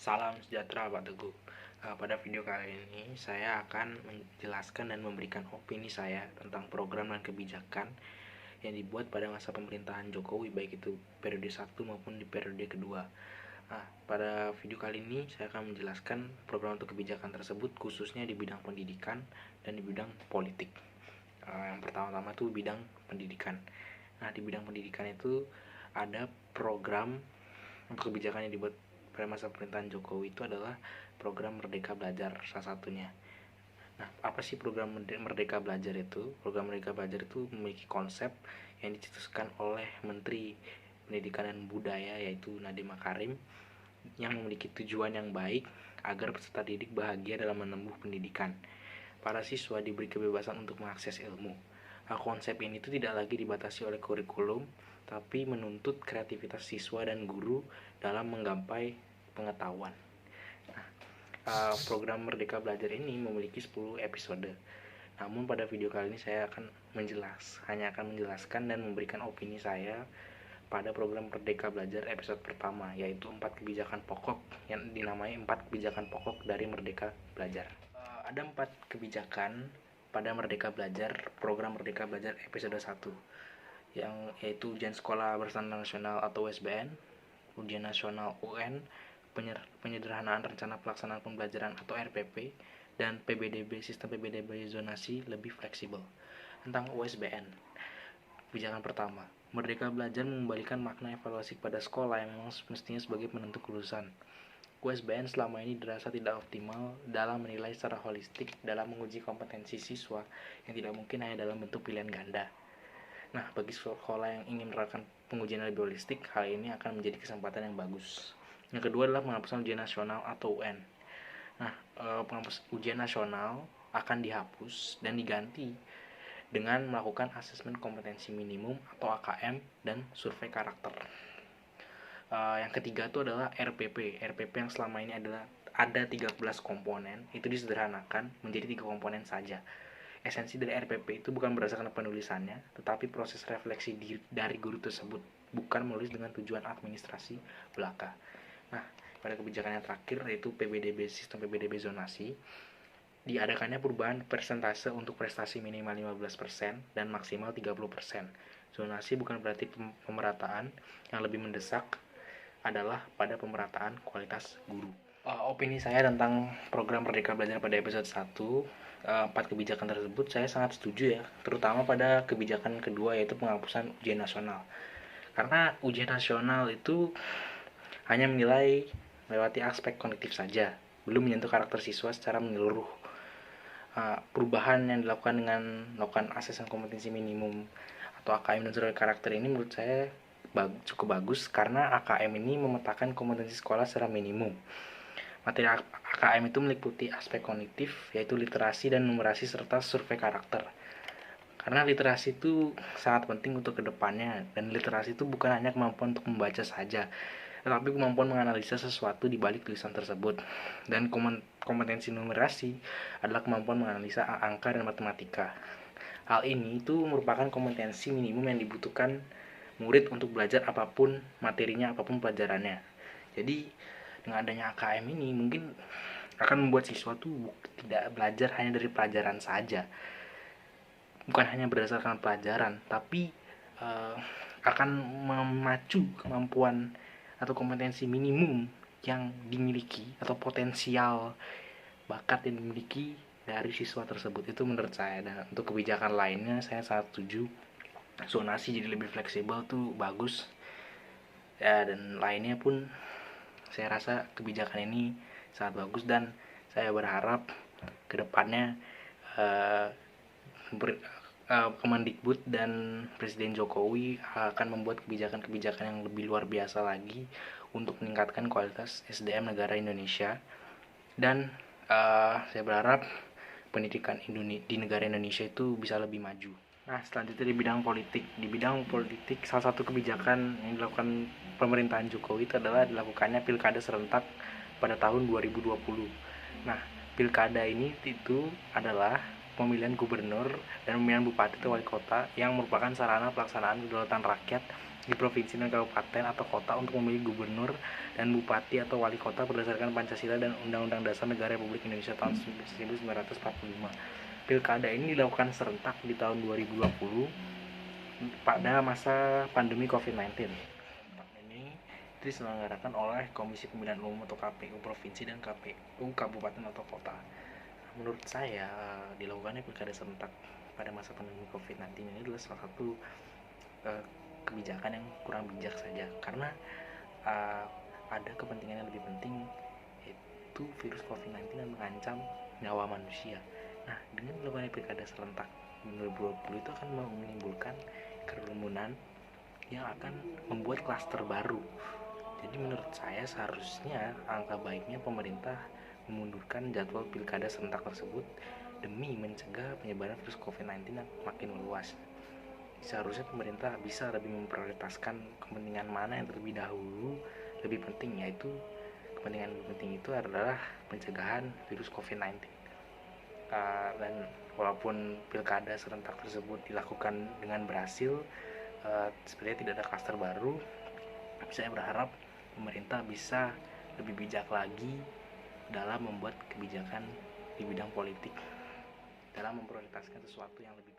Salam sejahtera Pak Teguh. Pada video kali ini saya akan menjelaskan dan memberikan opini saya tentang program dan kebijakan yang dibuat pada masa pemerintahan Jokowi, baik itu periode 1 maupun di periode kedua. Pada video kali ini saya akan menjelaskan program untuk kebijakan tersebut khususnya di bidang pendidikan dan di bidang politik. Yang pertama-tama itu bidang pendidikan. Di bidang pendidikan itu ada program untuk kebijakan yang dibuat pada masa pemerintahan Jokowi itu adalah program Merdeka Belajar salah satunya. Apa sih program Merdeka Belajar itu? Program Merdeka Belajar itu memiliki konsep yang dicetuskan oleh Menteri Pendidikan dan Budaya yaitu Nadiem Makarim yang memiliki tujuan yang baik agar peserta didik bahagia dalam menempuh pendidikan. Para siswa diberi kebebasan untuk mengakses ilmu. Konsep ini itu tidak lagi dibatasi oleh kurikulum, tapi menuntut kreativitas siswa dan guru dalam menggapai pengetahuan. Program Merdeka Belajar ini memiliki 10 episode. Namun pada video kali ini saya akan hanya akan menjelaskan dan memberikan opini saya pada program Merdeka Belajar episode pertama, yaitu 4 kebijakan pokok yang dinamai 4 kebijakan pokok dari Merdeka Belajar. Ada 4 kebijakan pada Merdeka Belajar, program Merdeka Belajar episode 1, yaitu ujian sekolah berstandar nasional atau USBN, ujian nasional UN, penyederhanaan rencana pelaksanaan pembelajaran atau RPP, dan PBDB, sistem PBDB zonasi lebih fleksibel. Tentang USBN, kebijakan pertama, Merdeka Belajar mengembalikan makna evaluasi pada sekolah yang memang mestinya sebagai penentu kelulusan. USBN selama ini dirasa tidak optimal dalam menilai secara holistik dalam menguji kompetensi siswa yang tidak mungkin hanya dalam bentuk pilihan ganda. Bagi sekolah yang ingin menerapkan pengujian lebih holistik, hal ini akan menjadi kesempatan yang bagus. Yang kedua adalah penghapusan ujian nasional atau UN. Penghapus ujian nasional akan dihapus dan diganti dengan melakukan asesmen kompetensi minimum atau AKM dan survei karakter. Yang ketiga itu adalah RPP. RPP yang selama ini ada 13 komponen, itu disederhanakan menjadi 3 komponen saja. Esensi dari RPP itu bukan berdasarkan penulisannya, tetapi proses refleksi dari guru tersebut, bukan menulis dengan tujuan administrasi belaka. Pada kebijakan yang terakhir yaitu PBDB, sistem PBDB zonasi, diadakannya perubahan persentase untuk prestasi minimal 15% dan maksimal 30%. Zonasi bukan berarti pemerataan, yang lebih mendesak adalah pada pemerataan kualitas guru. Opini saya tentang program Merdeka Belajar pada episode 1, 4 kebijakan tersebut saya sangat setuju ya, terutama pada kebijakan kedua yaitu penghapusan ujian nasional. Karena ujian nasional itu hanya menilai melewati aspek kognitif saja, belum menyentuh karakter siswa secara menyeluruh. Perubahan yang dilakukan dengan melakukan asesmen kompetensi minimum atau AKM dan survei karakter ini menurut saya cukup bagus karena AKM ini memetakan kompetensi sekolah secara minimum. Materi AKM itu meliputi aspek kognitif yaitu literasi dan numerasi serta survei karakter. Karena literasi itu sangat penting untuk kedepannya, dan literasi itu bukan hanya kemampuan untuk membaca saja, tetapi kemampuan menganalisa sesuatu di balik tulisan tersebut. Dan kompetensi numerasi adalah kemampuan menganalisa angka dan matematika. Hal ini itu merupakan kompetensi minimum yang dibutuhkan murid untuk belajar apapun materinya, apapun pelajarannya. Jadi dengan adanya AKM ini mungkin akan membuat siswa tuh tidak belajar hanya dari pelajaran saja, bukan hanya berdasarkan pelajaran, tapi akan memacu kemampuan atau kompetensi minimum yang dimiliki atau potensial bakat yang dimiliki dari siswa tersebut. Itu menurut saya. Dan untuk kebijakan lainnya saya sangat setuju, zonasi jadi lebih fleksibel tuh bagus ya, dan lainnya pun saya rasa kebijakan ini sangat bagus, dan saya berharap kedepannya Kemendikbud dan Presiden Jokowi akan membuat kebijakan-kebijakan yang lebih luar biasa lagi untuk meningkatkan kualitas SDM negara Indonesia. Dan saya berharap pendidikan di negara Indonesia itu bisa lebih maju. Selanjutnya di bidang politik. Di bidang politik, salah satu kebijakan yang dilakukan pemerintahan Jokowi itu adalah dilakukannya pilkada serentak pada tahun 2020. Pilkada ini itu adalah pemilihan gubernur dan pemilihan bupati atau wali kota yang merupakan sarana pelaksanaan kedaulatan rakyat di provinsi dan kabupaten atau kota untuk memilih gubernur dan bupati atau wali kota berdasarkan Pancasila dan Undang-Undang Dasar Negara Republik Indonesia tahun 1945. Pilkada ini dilakukan serentak di tahun 2020 pada masa pandemi COVID-19. Ini diselenggarakan oleh Komisi Pemilihan Umum atau KPU Provinsi dan KPU Kabupaten atau Kota. Menurut saya, dilakukannya pilkada serentak pada masa pandemi COVID-19 ini adalah salah satu kebijakan yang kurang bijak saja, karena ada kepentingan yang lebih penting, yaitu virus COVID-19 yang mengancam nyawa manusia. Nah, dengan dilakukannya pilkada serentak 2020 itu akan menimbulkan kerumunan yang akan membuat klaster baru. Jadi menurut saya seharusnya angka baiknya pemerintah memundurkan jadwal pilkada serentak tersebut demi mencegah penyebaran virus COVID-19 yang makin meluas. Seharusnya pemerintah bisa lebih memprioritaskan kepentingan mana yang terlebih dahulu lebih penting, yaitu kepentingan lebih penting itu adalah pencegahan virus COVID-19. Dan walaupun pilkada serentak tersebut dilakukan dengan berhasil, sebenarnya tidak ada klaster baru. Saya berharap pemerintah bisa lebih bijak lagi dalam membuat kebijakan di bidang politik, dalam memprioritaskan sesuatu yang lebih